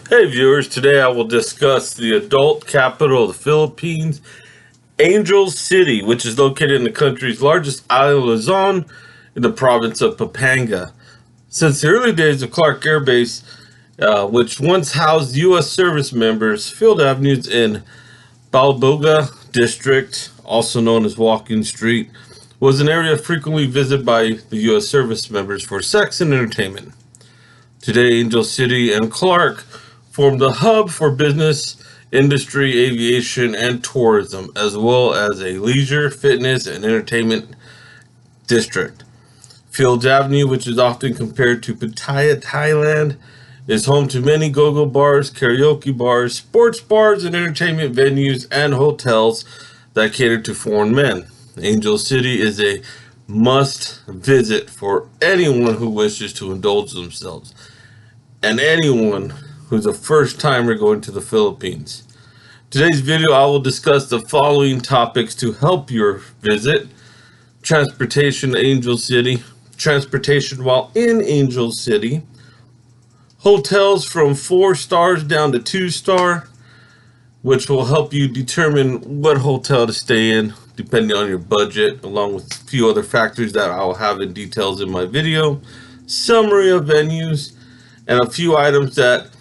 Hey viewers, today I will discuss the adult capital of the Philippines, Angel City, which is located in the country's largest island, Luzon, in the province of Pampanga. Since the early days of Clark Air Base, which once housed U.S. service members, Fields Avenue in Balboga District, also known as Walking Street, was an area frequently visited by the U.S. service members for sex and entertainment. Today, Angel City and Clark form the hub for business, industry, aviation, and tourism, as well as a leisure, fitness, and entertainment district. Fields Avenue, which is often compared to Pattaya, Thailand, is home to many go-go bars, karaoke bars, sports bars, and entertainment venues and hotels that cater to foreign men. Angel City is a must visit for anyone who wishes to indulge themselves and anyone who's a first timer going to the Philippines. Today's video, I will discuss the following topics to help your visit: transportation to Angel City, transportation while in Angel City, hotels from 4 stars down to 2-star, which will help you determine what hotel to stay in depending on your budget, along with a few other factors that I'll have in details in my video, summary of venues, and a few items that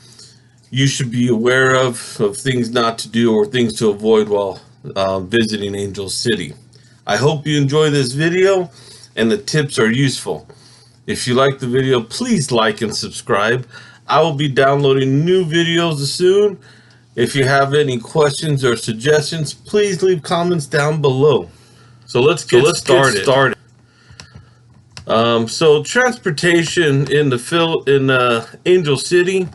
you should be aware of things not to do or things to avoid while visiting Angel City. I hope you enjoy this video and the tips are useful. If you like the video, please like and subscribe. I will be downloading new videos soon. If you have any questions or suggestions, please leave comments down below. So let's get started. So transportation in Angel City.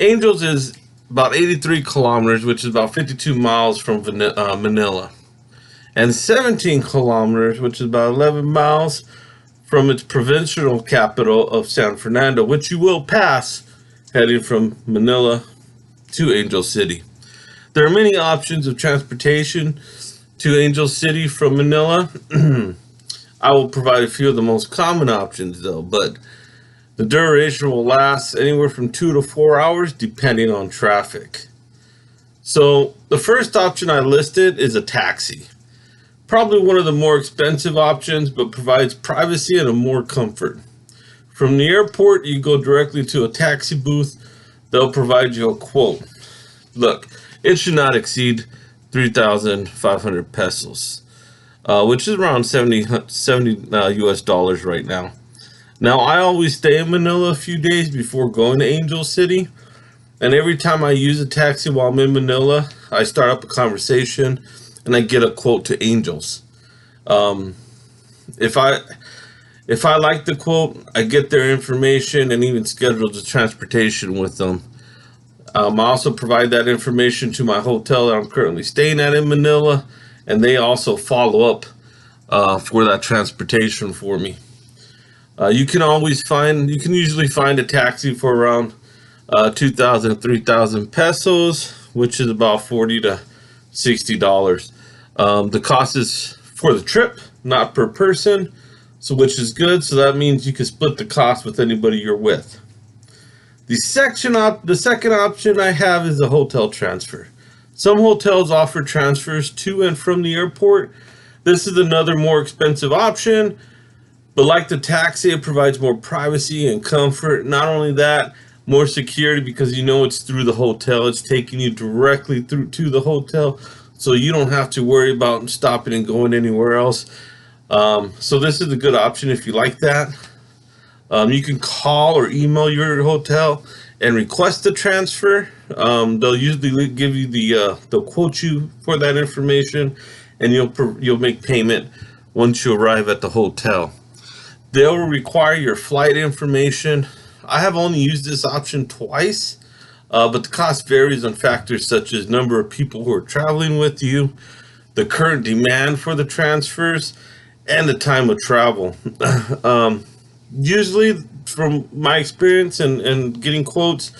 Angels is about 83 kilometers, which is about 52 miles from Manila, and 17 kilometers, which is about 11 miles from its provincial capital of San Fernando, which you will pass heading from Manila to Angel City. There are many options of transportation to Angel City from Manila. I will provide a few of the most common options though, but the duration will last anywhere from 2 to 4 hours depending on traffic. So the first option I listed is a taxi. Probably one of the more expensive options, but provides privacy and more comfort. From the airport, you go directly to a taxi booth. They'll provide you a quote. Look, it should not exceed 3,500 pesos, which is around 70 US dollars right now. Now, I always stay in Manila a few days before going to Angel City, and every time I use a taxi while I'm in Manila, I start up a conversation and I get a quote to Angels. If I like the quote, I get their information and even schedule the transportation with them. I also provide that information to my hotel that I'm currently staying at in Manila, and they also follow up for that transportation for me. You can usually find a taxi for around 2,000 3,000 pesos, which is about $40 to $60. The cost is for the trip, not per person, so which is good. So that means you can split the cost with anybody you're with. The second option I have is a hotel transfer. Some hotels offer transfers to and from the airport. This is another more expensive option, but like the taxi, it provides more privacy and comfort. Not only that, more security because you know it's through the hotel. It's taking you directly through to the hotel, so you don't have to worry about stopping and going anywhere else. So this is a good option if you like that. You can call or email your hotel and request the transfer. They'll usually give you they'll quote you for that information, and you'll make payment once you arrive at the hotel. They'll require your flight information. I have only used this option twice, but the cost varies on factors such as number of people who are traveling with you, the current demand for the transfers, and the time of travel. Usually, from my experience and getting quotes,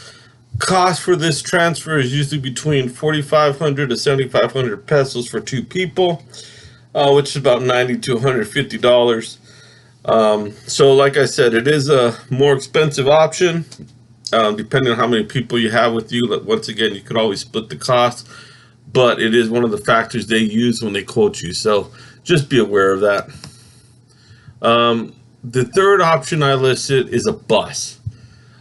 cost for this transfer is usually between 4,500 to 7,500 pesos for 2 people, which is about $90 to $150. So like I said, it is a more expensive option, depending on how many people you have with you. Once again, you could always split the cost, but it is one of the factors they use when they quote you. So just be aware of that. The third option I listed is a bus.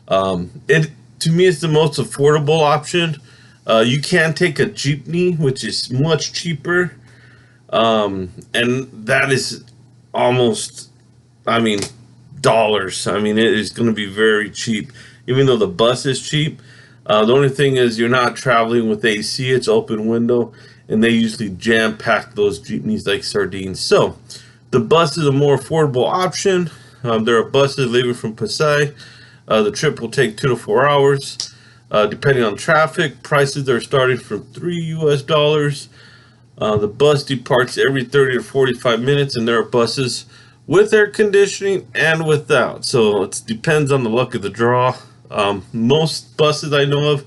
It to me is the most affordable option. You can take a jeepney, which is much cheaper, and that is almost, I mean, dollars. I mean, it is going to be very cheap, even though the bus is cheap. The only thing is you're not traveling with AC. It's open window, and they usually jam pack those jeepneys like sardines. So the bus is a more affordable option. There are buses leaving from Pasay. The trip will take 2 to 4 hours, depending on traffic. Prices are starting from $3 US. The bus departs every 30 to 45 minutes, and there are buses with air conditioning and without. So it depends on the luck of the draw. Most buses I know of,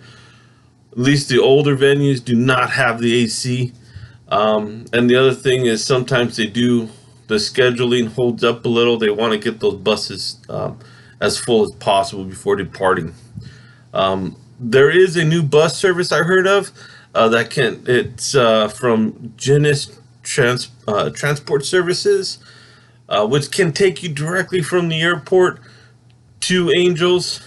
at least the older venues, do not have the AC. And the other thing is sometimes the scheduling holds up a little. They want to get those buses as full as possible before departing. There is a new bus service I heard of it's from Genis Transport Services, which can take you directly from the airport to Angels,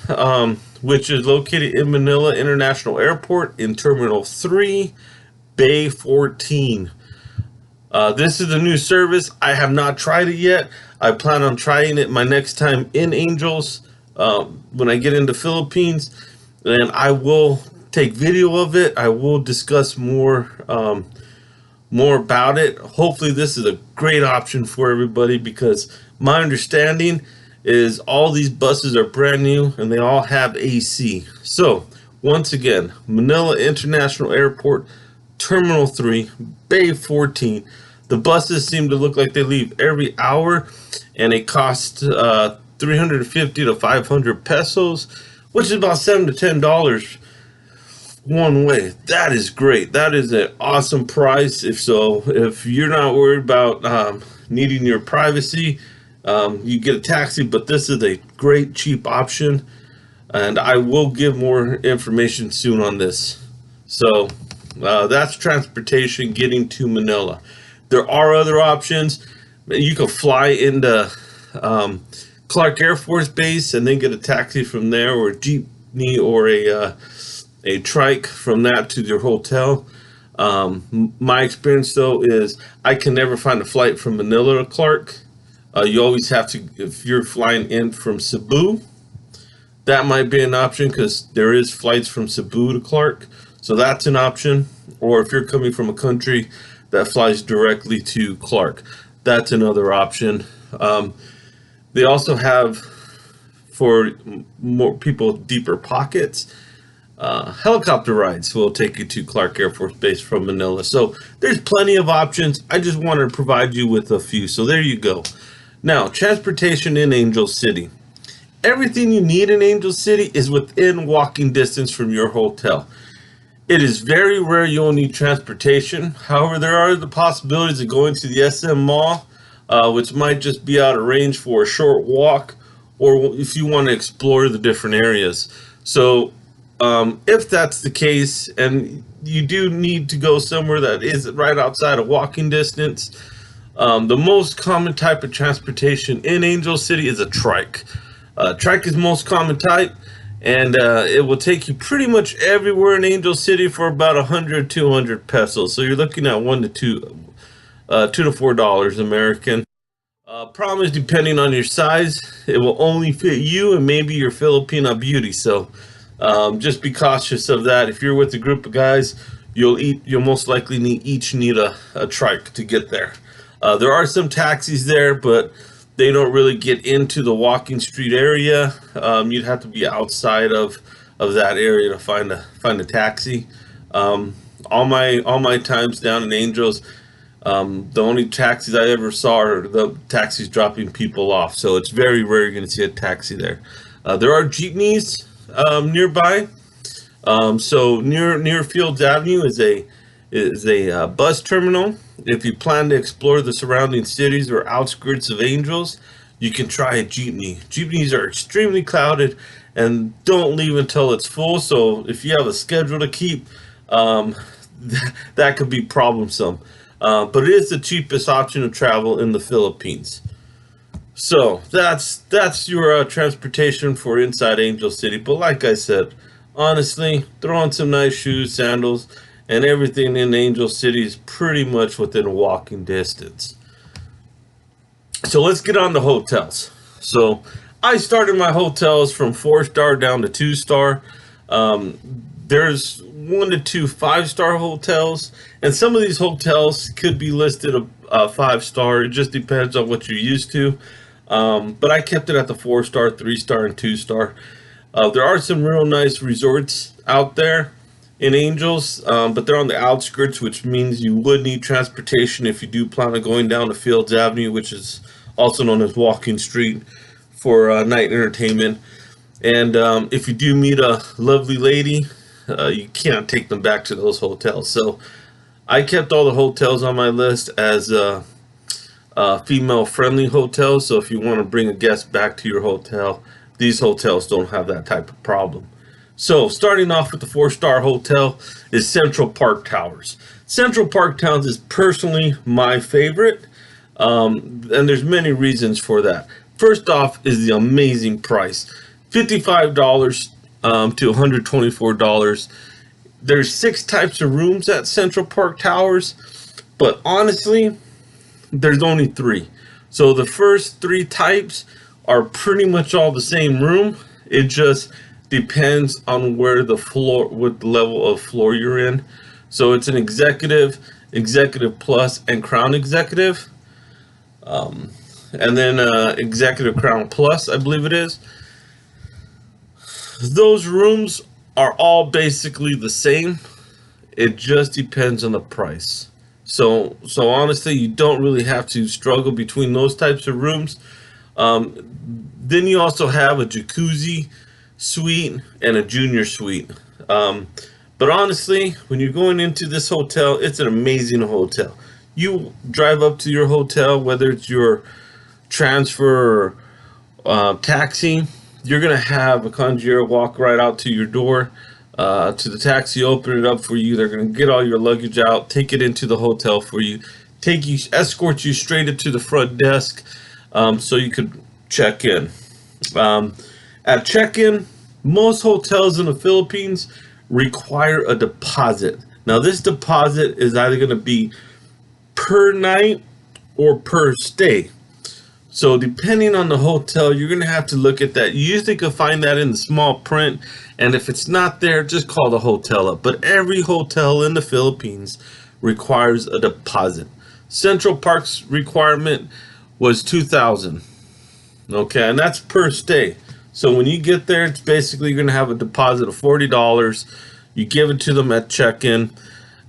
which is located in Manila International Airport in Terminal 3, Bay 14. This is a new service. I have not tried it yet. I plan on trying it my next time in Angels when I get into Philippines, and I will take video of it. I will discuss more about it. Hopefully this is a great option for everybody, because my understanding is all these buses are brand new and they all have AC. So once again, Manila International Airport, Terminal 3, Bay 14. The buses seem to look like they leave every hour, and it costs 350 to 500 pesos, which is about $7 to $10 one way. That is great. That is an awesome price. If you're not worried about needing your privacy, you get a taxi, but this is a great cheap option, and I will give more information soon on this. So that's transportation getting to Manila. There are other options. You can fly into Clark Air Force Base and then get a taxi from there, or a jeepney, or a trike from that to your hotel. My experience though is I can never find a flight from Manila to Clark. You always have to, if you're flying in from Cebu, that might be an option, because there is flights from Cebu to Clark, so that's an option. Or if you're coming from a country that flies directly to Clark, that's another option. They also have, for more people with deeper pockets, helicopter rides will take you to Clark Air Force Base from Manila. So there's plenty of options. I just wanted to provide you with a few. So there you go. Now, transportation in Angel City. Everything you need in Angel City is within walking distance from your hotel. It is very rare you'll need transportation. However, there are the possibilities of going to the SM Mall, which might just be out of range for a short walk, or if you want to explore the different areas. So if that's the case, and you do need to go somewhere that is right outside of walking distance, the most common type of transportation in Angel City is a trike. Trike is most common type, and it will take you pretty much everywhere in Angel City for about 100, 200 pesos. So you're looking at $2 to $4 American. Problem is, depending on your size, it will only fit you and maybe your Filipina beauty. So just be cautious of that. If you're with a group of guys, you'll most likely each need a trike to get there. There are some taxis there, but they don't really get into the walking street area. You'd have to be outside of that area to find a taxi. All my times down in Angels, the only taxis I ever saw are the taxis dropping people off. So it's very rare you're going to see a taxi there. There are jeepneys nearby. So near Fields Avenue is a bus terminal. If you plan to explore the surrounding cities or outskirts of Angels, you can try a jeepney. Jeepneys are extremely crowded, and don't leave until it's full. So if you have a schedule to keep, um, that could be problemsome. But it is the cheapest option of travel in the Philippines. So that's your transportation for inside Angel City. But like I said, honestly, throw on some nice shoes, sandals, and everything in Angel City is pretty much within walking distance. So let's get on to hotels. So I started my hotels from 4-star down to 2-star. Um, there's 1 to 2 5-star hotels, and some of these hotels could be listed a 5-star. It just depends on what you're used to. But I kept it at the 4-star, 3-star, and 2-star. There are some real nice resorts out there in Angels, but they're on the outskirts, which means you would need transportation if you do plan on going down to Fields Avenue, which is also known as Walking Street, for night entertainment. And if you do meet a lovely lady, you can't take them back to those hotels. So I kept all the hotels on my list as female-friendly hotels. So if you want to bring a guest back to your hotel, these hotels don't have that type of problem. So starting off with the 4-star hotel is Central Park Towers. Central Park Towers is personally my favorite, and there's many reasons for that. First off is the amazing price, $55 to $124. There's 6 types of rooms at Central Park Towers, but honestly, there's only 3. So the first 3 types are pretty much all the same room. It just depends on where the floor, what level of floor you're in. So it's an executive, executive plus, and crown executive. And then executive crown plus, I believe it is. Those rooms are all basically the same. It just depends on the price. So honestly, you don't really have to struggle between those types of rooms. Then you also have a jacuzzi suite and a junior suite. But honestly, when you're going into this hotel, it's an amazing hotel. You drive up to your hotel, whether it's your transfer or taxi, you're going to have a concierge walk right out to your door, to the taxi, open it up for you. They're going to get all your luggage out, take it into the hotel for you, escort you straight into the front desk, so you could check in. At check-in, most hotels in the Philippines require a deposit. Now, this deposit is either going to be per night or per stay. So depending on the hotel, you're going to have to look at that. You usually can find that in the small print, and if it's not there, just call the hotel up. But every hotel in the Philippines requires a deposit. Central Park's requirement was $2,000. Okay, and that's per stay. So when you get there, it's basically you're going to have a deposit of $40. You give it to them at check-in.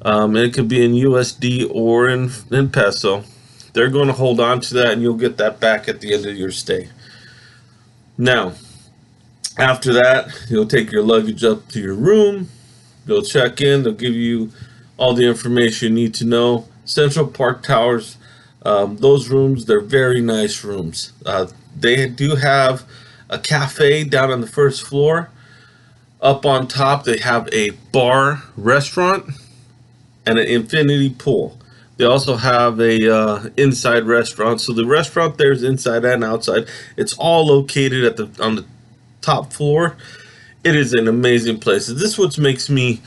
And it could be in USD or in peso. They're going to hold on to that, and you'll get that back at the end of your stay. Now, after that, you'll take your luggage up to your room. They'll check in. They'll give you all the information you need to know. Central Park Towers, those rooms, they're very nice rooms. They do have a cafe down on the first floor. Up on top, they have a bar restaurant and an infinity pool. They also have a inside restaurant. So the restaurant there is inside and outside. It's all located on the top floor. It is an amazing place. This is what makes me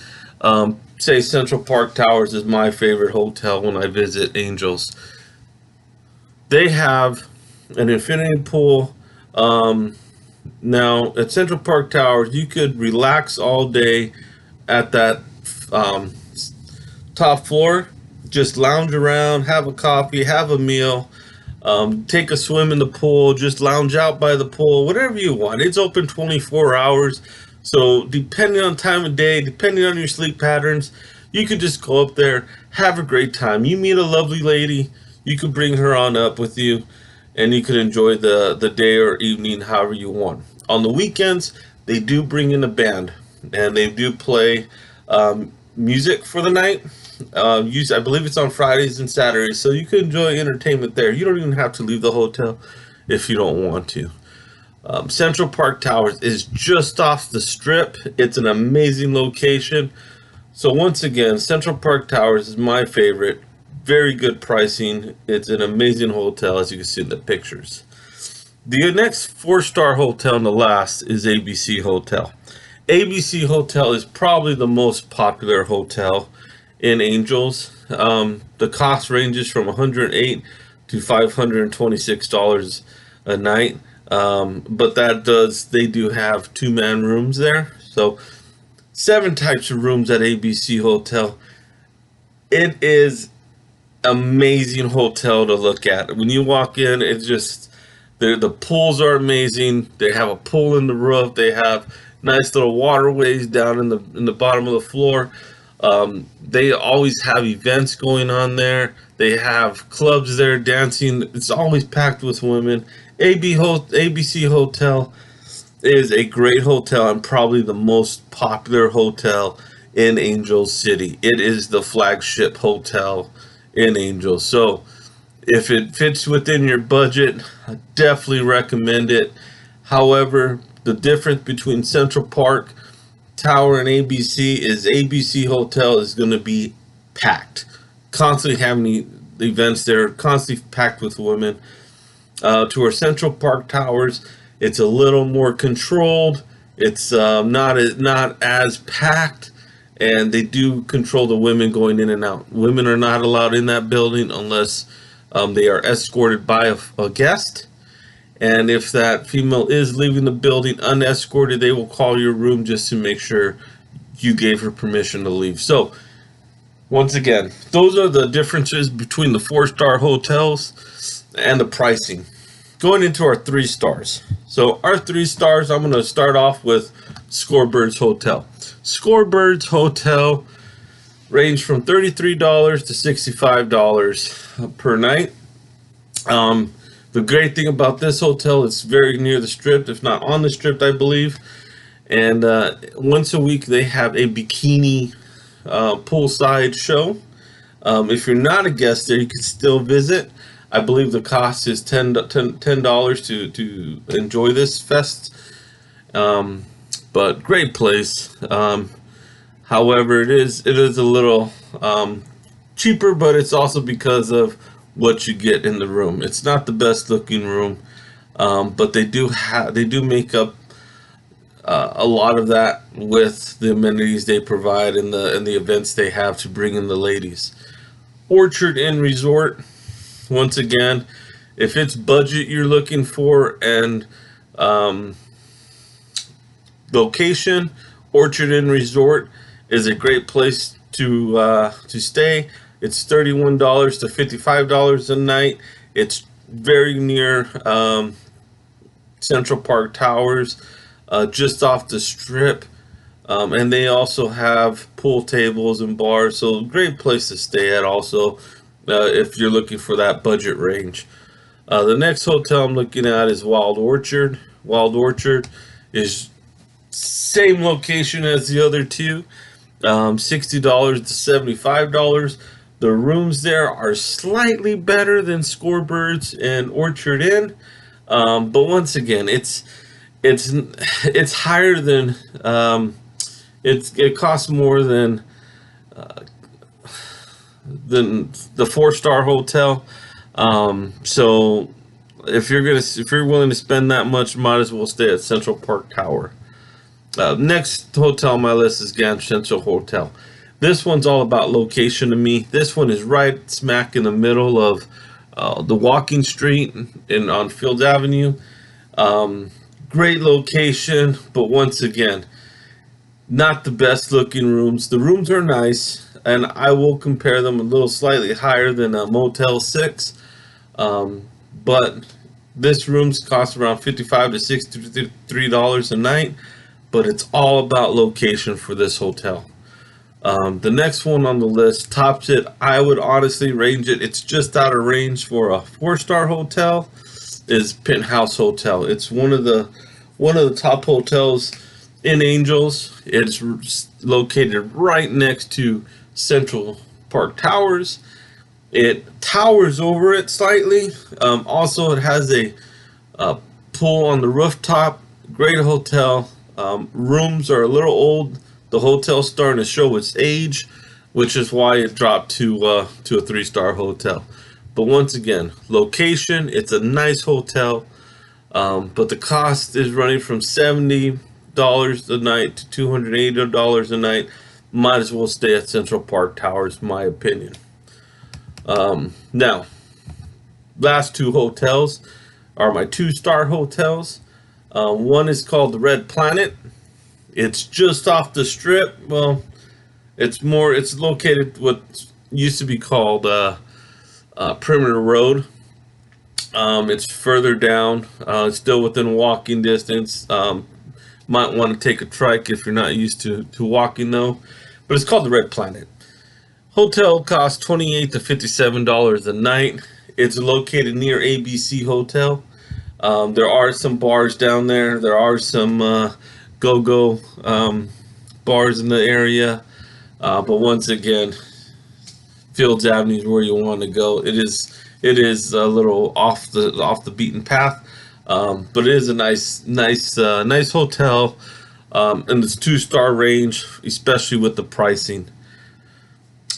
say Central Park Towers is my favorite hotel when I visit Angels. They have an infinity pool. Now at Central Park Towers, you could relax all day at that top floor. Just lounge around, have a coffee, have a meal, take a swim in the pool, just lounge out by the pool, whatever you want. It's open 24 hours. So depending on time of day, depending on your sleep patterns, you could just go up there, have a great time. You meet a lovely lady, you could bring her on up with you, and you could enjoy the day or evening however you want. On the weekends, they do bring in a band, and they do play music for the night. I believe it's on Fridays and Saturdays, so you can enjoy entertainment there. You don't even have to leave the hotel if you don't want to. Central Park Towers is just off the strip. It's an amazing location. So once again, Central Park Towers is my favorite. Very good pricing. It's an amazing hotel, as you can see in the pictures. The next four-star hotel and the last is ABC Hotel. ABC Hotel is probably the most popular hotel in Angels. The cost ranges from $108 to $526 a night. But they do have two-man rooms there. So 7 types of rooms at ABC Hotel. It is amazing hotel to look at. When you walk in, it's just the pools are amazing. They have a pool in the roof. They have nice little waterways down in the bottom of the floor. They always have events going on there. They have clubs there, dancing. It's always packed with women. ABC Hotel is a great hotel and probably the most popular hotel in Angels City. It is the flagship hotel in Angels. So if it fits within your budget, I definitely recommend it. However, the difference between Central Park Tower and ABC is ABC Hotel is going to be packed. Constantly having events there, constantly packed with women. To our Central Park Towers, it's a little more controlled. It's not as packed, and they do control the women going in and out. Women are not allowed in that building unless they are escorted by a guest. And if that female is leaving the building unescorted, they will call your room just to make sure you gave her permission to leave. So, once again, those are the differences between the 4-star hotels and the pricing. Going into our 3 stars. So, our 3 stars, I'm going to start off with Scorebirds Hotel. Scorebirds Hotel range from $33 to $65 per night. The great thing about this hotel, it's very near the strip, if not on the strip, I believe. And once a week, they have a bikini poolside show. If you're not a guest there, you can still visit. I believe the cost is $10 to enjoy this fest. But great place. However, it is a little cheaper, but it's also because of what you get in the room. It's not the best looking room, but they do make up a lot of that with the amenities they provide and the events they have to bring in the ladies. Orchard Inn Resort, once again, if it's budget you're looking for and location, Orchard Inn Resort is a great place to stay. It's $31 to $55 a night. It's very near Central Park Towers, just off the strip. And they also have pool tables and bars, so great place to stay at also if you're looking for that budget range. The next hotel I'm looking at is Wild Orchard. Wild Orchard is same location as the other two, $60 to $75. The rooms there are slightly better than Scorebirds and Orchard Inn, but once again, it's higher than it costs more than the 4-star hotel. So if you're willing to spend that much, might as well stay at Central Park Tower. Next hotel on my list is Grand Central Hotel. This one's all about location to me. This one is right smack in the middle of the walking street on Fields Avenue. Great location, but once again, not the best looking rooms. The rooms are nice, and I will compare them a little slightly higher than a Motel 6. But this room's cost around $55 to $63 a night, but it's all about location for this hotel. The next one on the list tops it. I would honestly range it. It's just out of range for a 4-star hotel. Is Penthouse Hotel. It's one of the top hotels in Angels. It's located right next to Central Park Towers. It towers over it slightly. Also, it has a pool on the rooftop. Great hotel. Rooms are a little old. The hotel's starting to show its age, which is why it dropped to a 3-star hotel. But once again, location, it's a nice hotel, but the cost is running from $70 a night to $280 a night. Might as well stay at Central Park Towers, my opinion. Now, last two hotels are my 2-star hotels. One is called the Red Planet. It's just off the strip. Well, it's located what used to be called Perimeter Road. It's further down. It's still within walking distance. Might want to take a trike if you're not used to walking though. But it's called the Red Planet. Hotel costs $28 to $57 a night. It's located near ABC Hotel. There are some bars down there. There are some go-go bars in the area. But once again, Fields Avenue is where you want to go. It is a little off the beaten path, but it is a nice hotel in this 2-star range, especially with the pricing.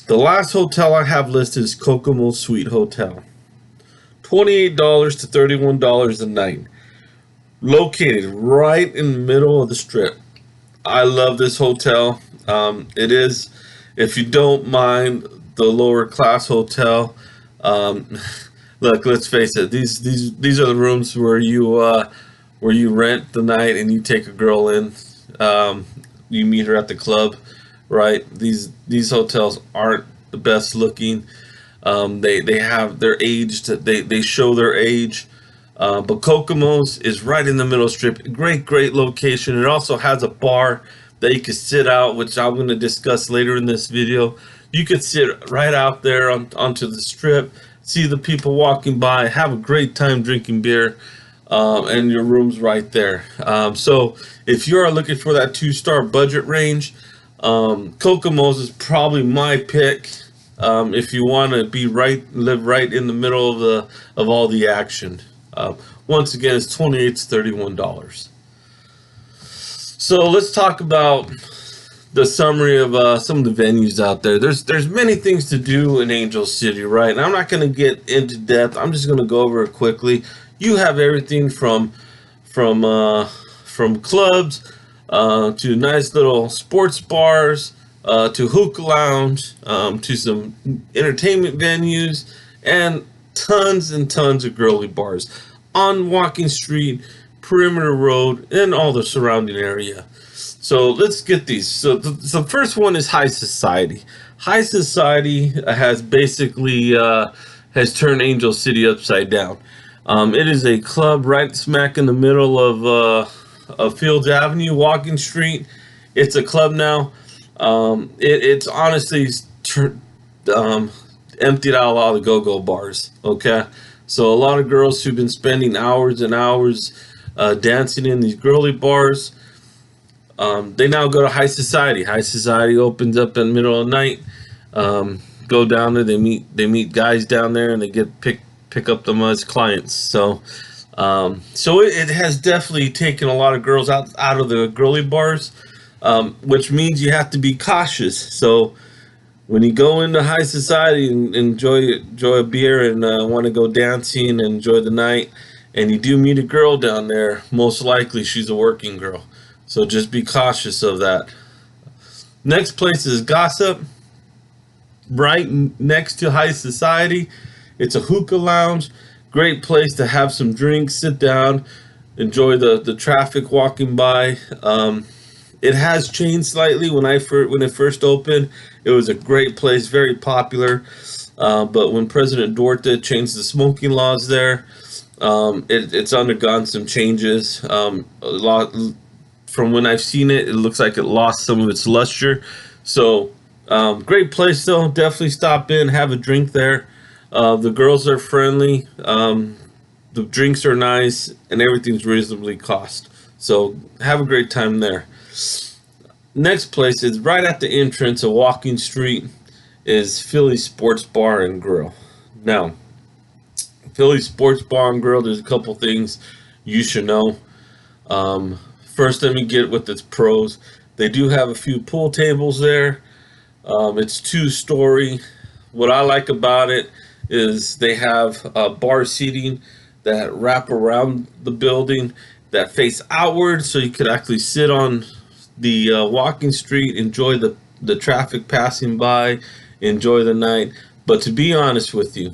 The last hotel I have listed is Kokomo Suite Hotel. $28 to $31 a night. Located right in the middle of the strip. I love this hotel. It is, if you don't mind the lower class hotel, look, let's face it, these are the rooms where you rent the night and you take a girl in. You meet her at the club, right? These hotels aren't the best looking. They're aged. They show their age. But Kokomo's is right in the middle strip. Great location. It also has a bar that you can sit out, which I'm going to discuss later in this video. You could sit right out there onto the strip, see the people walking by, have a great time drinking beer, and your room's right there. So if you are looking for that 2-star budget range, Kokomo's is probably my pick. If you want to live right in the middle of all the action. Once again, it's $28 to $31. So let's talk about the summary of some of the venues out there. There's many things to do in Angel City, right? And I'm not going to get into depth. I'm just going to go over it quickly. You have everything from clubs to nice little sports bars, to hookah lounge, to some entertainment venues, and tons and tons of girly bars on Walking Street, Perimeter Road, and all the surrounding area. So let's get these. So the first one is High Society. High Society has basically has turned Angel City upside down. It is a club right smack in the middle of Fields Avenue, Walking Street. It's a club now. It's honestly emptied out a lot of the go-go bars. Okay, so a lot of girls who've been spending hours and hours dancing in these girly bars, they now go to High Society. High Society opens up in the middle of the night. Go down there. They meet guys down there, and they get pick up them as clients. So it has definitely taken a lot of girls out of the girly bars, which means you have to be cautious. So when you go into High Society and enjoy a beer and want to go dancing and enjoy the night, and you do meet a girl down there, most likely she's a working girl. So just be cautious of that. Next place is Gossip, right next to High Society. It's a hookah lounge. Great place to have some drinks, sit down, enjoy the traffic walking by. It has changed slightly. When it first opened, it was a great place, very popular. But when President Duarte changed the smoking laws there, it's undergone some changes. A lot from when I've seen it, it looks like it lost some of its luster. So great place though. Definitely stop in, have a drink there. The girls are friendly. The drinks are nice, and everything's reasonably cost. So have a great time there. Next place is right at the entrance of Walking Street is Philly Sports Bar and Grill. Now, Philly Sports Bar and Grill, there's a couple things you should know. First, let me get with its pros. They do have a few pool tables there. It's two-story. What I like about it is they have bar seating that wrap around the building that face outward, so you could actually sit on the walking street, enjoy the traffic passing by, enjoy the night. But to be honest with you,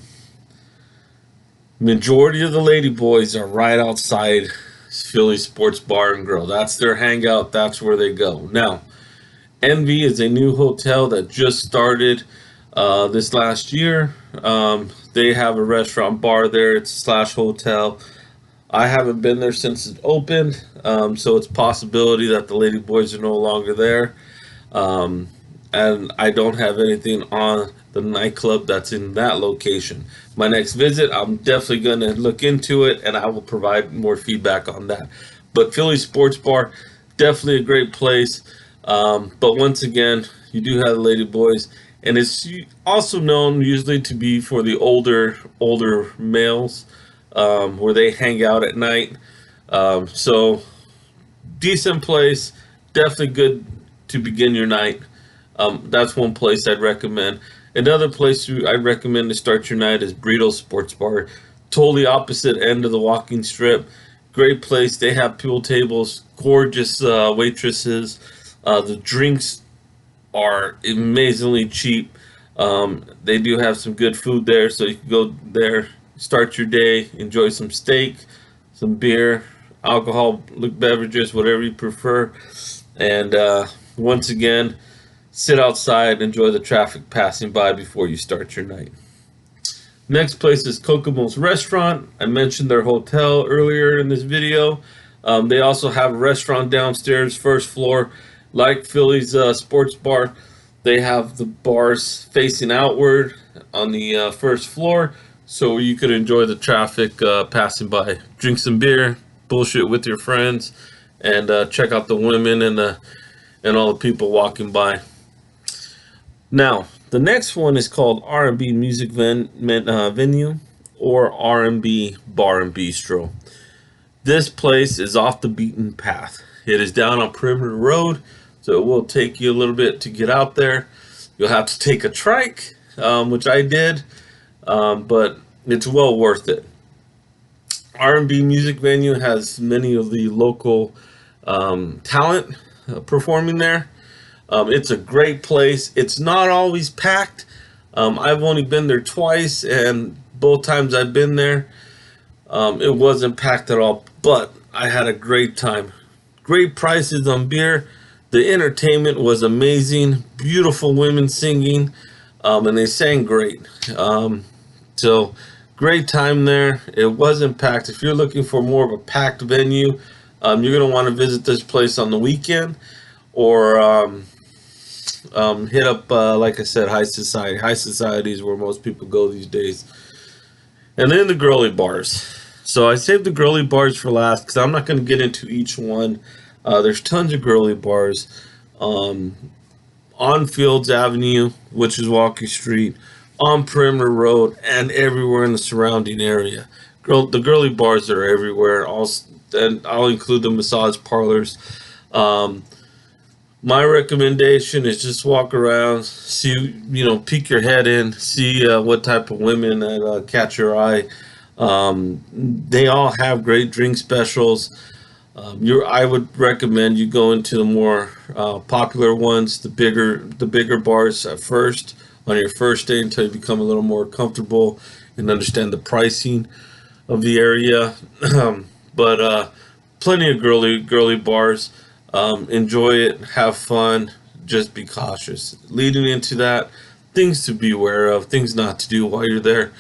majority of the lady boys are right outside Philly Sports Bar and Grill. That's their hangout. That's where they go. Now, Envy is a new hotel that just started this last year. They have a restaurant bar there. It's slash hotel. I haven't been there since it opened, so it's a possibility that the lady boys are no longer there. And I don't have anything on the nightclub that's in that location. My next visit, I'm definitely going to look into it, and I will provide more feedback on that. But Philly Sports Bar, definitely a great place. But once again, you do have the lady boys, and it's also known usually to be for the older males, where they hang out at night. So decent place, definitely good to begin your night. That's one place I'd recommend. Another place I'd recommend to start your night is Burrito Sports Bar. Totally opposite end of the walking strip. Great place. They have pool tables, gorgeous waitresses. The drinks are amazingly cheap. They do have some good food there, so you can go there, start your day, enjoy some steak, some beer, alcoholic beverages, whatever you prefer. And once again, sit outside, enjoy the traffic passing by before you start your night. Next place is Kokomo's Restaurant. I mentioned their hotel earlier in this video. They also have a restaurant downstairs, first floor. Like Philly's Sports Bar, they have the bars facing outward on the first floor, so you could enjoy the traffic passing by. Drink some beer, bullshit with your friends, and check out the women and all the people walking by. Now, the next one is called R&B Music Venue, or R&B Bar and Bistro. This place is off the beaten path. It is down on Perimeter Road, so it will take you a little bit to get out there. You'll have to take a trike, which I did, but it's well worth it. R&B Music Venue has many of the local talent performing there. It's a great place. It's not always packed. I've only been there twice, and both times I've been there, it wasn't packed at all, but I had a great time. Great prices on beer. The entertainment was amazing. Beautiful women singing, and they sang great. So great time there. It wasn't packed. If you're looking for more of a packed venue, you're going to want to visit this place on the weekend, or hit up, like I said, High Society. High Society is where most people go these days. And then the girly bars. So I saved the girly bars for last because I'm not going to get into each one. There's tons of girly bars on Fields Avenue, which is Walking Street, on Perimeter Road, and everywhere in the surrounding area. The girly bars are everywhere. And I'll include the massage parlors. My recommendation is just walk around, see, peek your head in, see what type of women that catch your eye. They all have great drink specials. I would recommend you go into the more popular ones, the bigger bars at first on your first day until you become a little more comfortable and understand the pricing of the area. But plenty of girly bars. Enjoy it, have fun, just be cautious. Leading into that, things to be aware of, things not to do while you're there.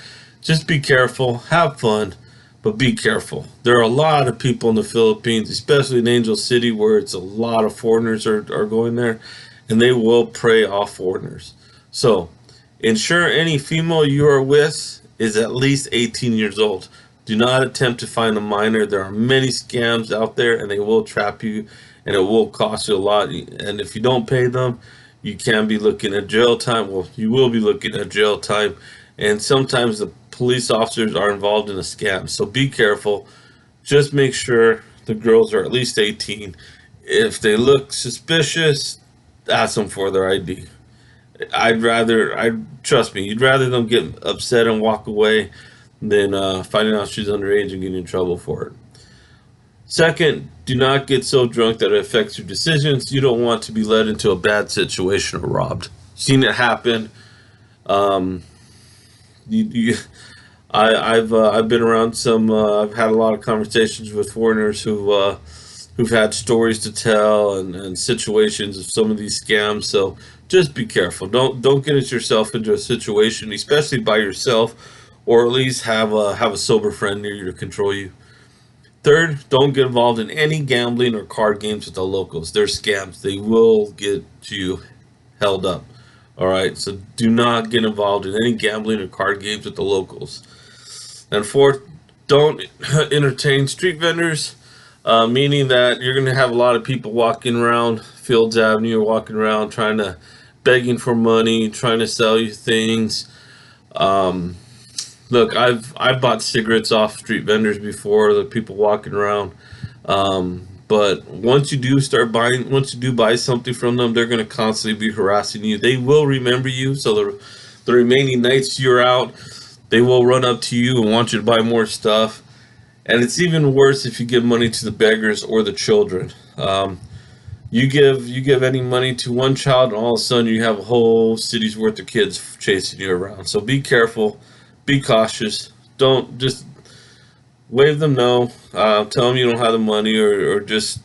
Just be careful, have fun, but be careful. There are a lot of people in the Philippines, especially in Angel City, where it's a lot of foreigners are going there, and they will prey off foreigners. So ensure any female you are with is at least 18 years old. Do not attempt to find a minor. There are many scams out there, and they will trap you, and it will cost you a lot. And if you don't pay them, you can be looking at jail time. Well, you will be looking at jail time, and sometimes the police officers are involved in a scam. So be careful. just make sure the girls are at least 18. If they look suspicious, ask them for their ID. Trust me, you'd rather them get upset and walk away than finding out she's underage and getting in trouble for it. Second, do not get so drunk that it affects your decisions. You don't want to be led into a bad situation or robbed. Seen it happen. Um, I've been around some. I've had a lot of conversations with foreigners who've had stories to tell and situations of some of these scams. So just be careful. Don't get yourself into a situation, especially by yourself, or at least have a sober friend near you to control you. Third, don't get involved in any gambling or card games with the locals. They're scams. They will get you held up. All right, so do not get involved in any gambling or card games with the locals. And fourth, don't entertain street vendors, meaning that you're going to have a lot of people walking around Fields Avenue or walking around begging for money, trying to sell you things. Look, I've bought cigarettes off street vendors before, the people walking around. But once you do buy something from them, they're going to constantly be harassing you. They will remember you, so the remaining nights you're out, they will run up to you and want you to buy more stuff. And it's even worse if you give money to the beggars or the children. You give any money to one child, and all of a sudden you have a whole city's worth of kids chasing you around. So be careful, be cautious. Don't just wave them no. Tell them you don't have the money, or just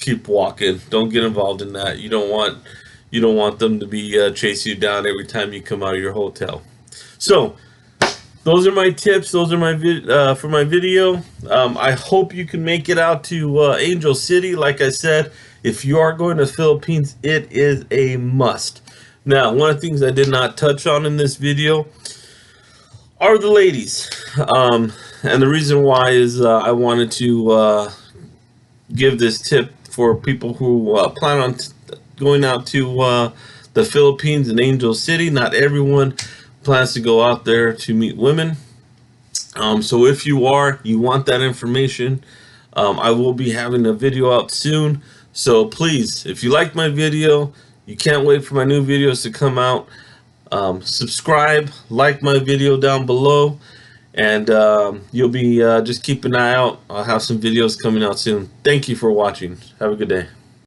keep walking. Don't get involved in that. You don't want them to be chasing you down every time you come out of your hotel. So those are my tips. Those are my for my video. I hope you can make it out to Angel City. Like I said, if you are going to the Philippines, it is a must. Now, one of the things I did not touch on in this video are the ladies. And the reason why is I wanted to give this tip for people who plan on going out to the Philippines and Angel City. Not everyone plans to go out there to meet women. So if you want that information, I will be having a video out soon. So please, if you like my video, you can't wait for my new videos to come out. Subscribe, like my video down below, and you'll be just keep an eye out. I'll have some videos coming out soon. Thank you for watching. Have a good day.